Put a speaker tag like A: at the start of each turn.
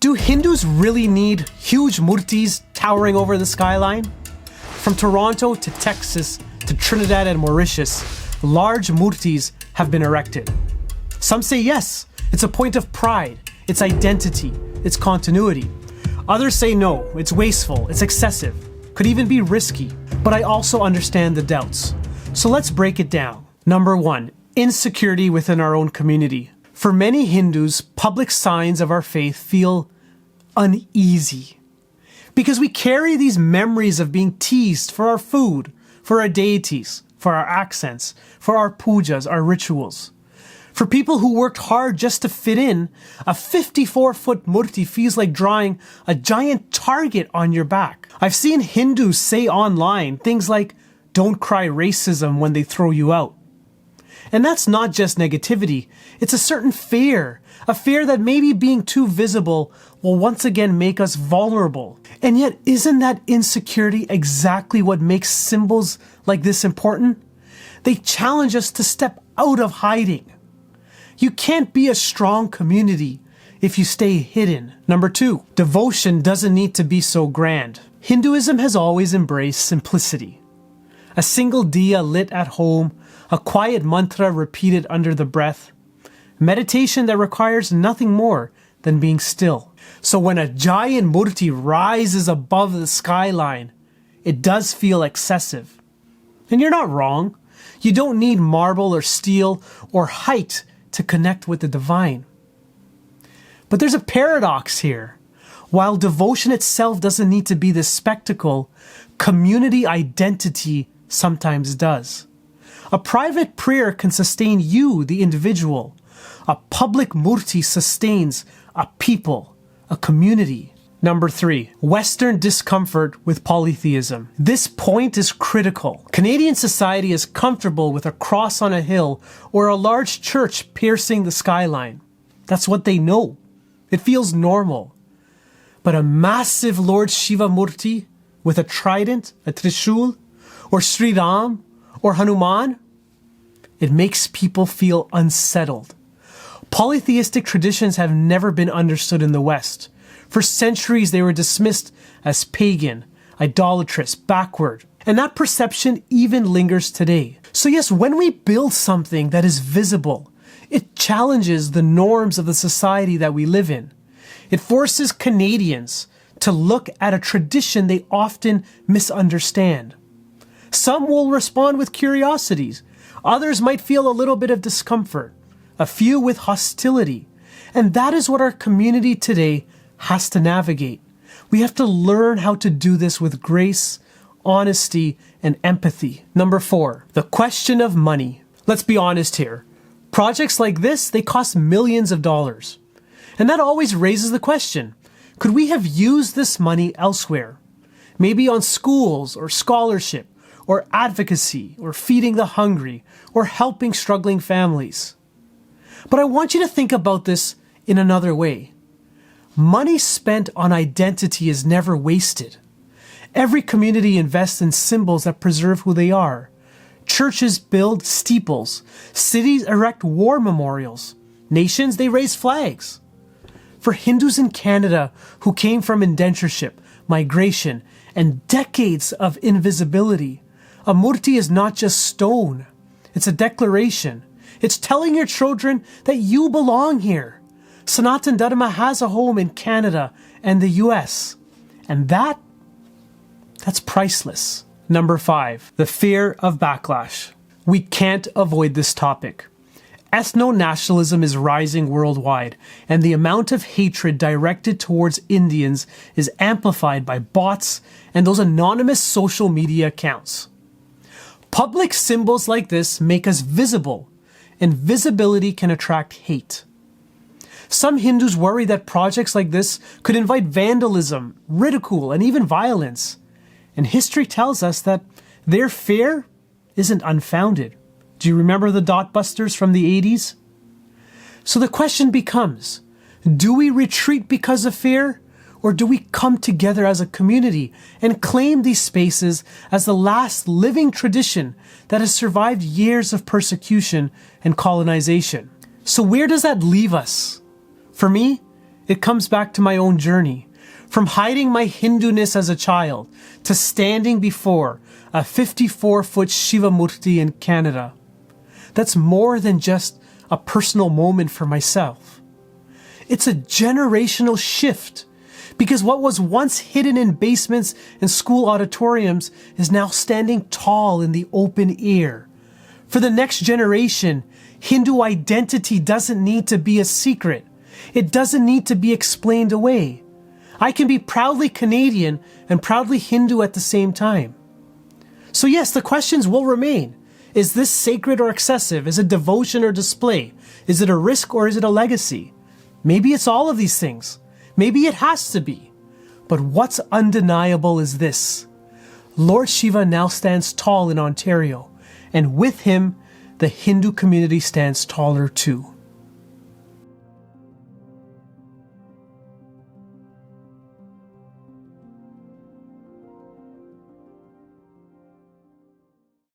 A: Do Hindus really need huge murtis towering over the skyline? From Toronto to Texas to Trinidad and Mauritius, large murtis have been erected. Some say yes, it's a point of pride, its identity, its continuity. Others say no, it's wasteful, it's excessive, could even be risky. But I also understand the doubts. So let's break it down. Number 1, insecurity within our own community. For many Hindus, public signs of our faith feel uneasy because we carry these memories of being teased for our food, for our deities, for our accents, for our pujas, our rituals. For people who worked hard just to fit in, a 54-foot murti feels like drawing a giant target on your back. I've seen Hindus say online things like, "Don't cry racism" when they throw you out. And that's not just negativity, it's a certain fear. A fear that maybe being too visible will once again make us vulnerable. And yet, isn't that insecurity exactly what makes symbols like this important? They challenge us to step out of hiding. You can't be a strong community if you stay hidden. Number 2, devotion doesn't need to be so grand. Hinduism has always embraced simplicity. A single diya lit at home, a quiet mantra repeated under the breath, meditation that requires nothing more than being still. So when a giant murti rises above the skyline, it does feel excessive. And you're not wrong. You don't need marble or steel or height to connect with the divine. But there's a paradox here. While devotion itself doesn't need to be this spectacle, community identity sometimes does. A private prayer can sustain you, the individual. A public murti sustains a people, a community. Number 3, Western discomfort with polytheism. This point is critical. Canadian society is comfortable with a cross on a hill or a large church piercing the skyline. That's what they know. It feels normal. But a massive Lord Shiva murti with a trident, a trishul, or Sri Ram, or Hanuman, it makes people feel unsettled. Polytheistic traditions have never been understood in the West. For centuries, they were dismissed as pagan, idolatrous, backward. And that perception even lingers today. So yes, when we build something that is visible, it challenges the norms of the society that we live in. It forces Canadians to look at a tradition they often misunderstand. Some will respond with curiosities. Others might feel a little bit of discomfort. A few with hostility. And that is what our community today has to navigate. We have to learn how to do this with grace, honesty, and empathy. Number 4, the question of money. Let's be honest here. Projects like this, they cost millions of dollars. And that always raises the question, could we have used this money elsewhere? Maybe on schools or scholarship or advocacy or feeding the hungry or helping struggling families. But I want you to think about this in another way. Money spent on identity is never wasted. Every community invests in symbols that preserve who they are. Churches build steeples. Cities erect war memorials. Nations, they raise flags. For Hindus in Canada who came from indentureship, migration, and decades of invisibility, a murti is not just stone. It's a declaration. It's telling your children that you belong here. Sanatan Dharma has a home in Canada and the US. And that's priceless. Number 5, the fear of backlash. We can't avoid this topic. Ethno-nationalism is rising worldwide, and the amount of hatred directed towards Indians is amplified by bots and those anonymous social media accounts. Public symbols like this make us visible, and visibility can attract hate. Some Hindus worry that projects like this could invite vandalism, ridicule, and even violence. And history tells us that their fear isn't unfounded. Do you remember the Dotbusters from the 80s? So the question becomes, do we retreat because of fear? Or do we come together as a community and claim these spaces as the last living tradition that has survived years of persecution and colonization? So where does that leave us? For me, It comes back to my own journey, from hiding my Hinduness as a child to standing before a 54-foot Shiva Murti in Canada. That's more than just a personal moment for myself. It's a generational shift, because what was once hidden in basements and school auditoriums is now standing tall in the open air. For the next generation, Hindu identity doesn't need to be a secret. It doesn't need to be explained away. I can be proudly Canadian and proudly Hindu at the same time. So yes, the questions will remain. Is this sacred or excessive? Is it devotion or display? Is it a risk or is it a legacy? Maybe it's all of these things. Maybe it has to be. But what's undeniable is this. Lord Shiva now stands tall in Ontario, and with him, the Hindu community stands taller too.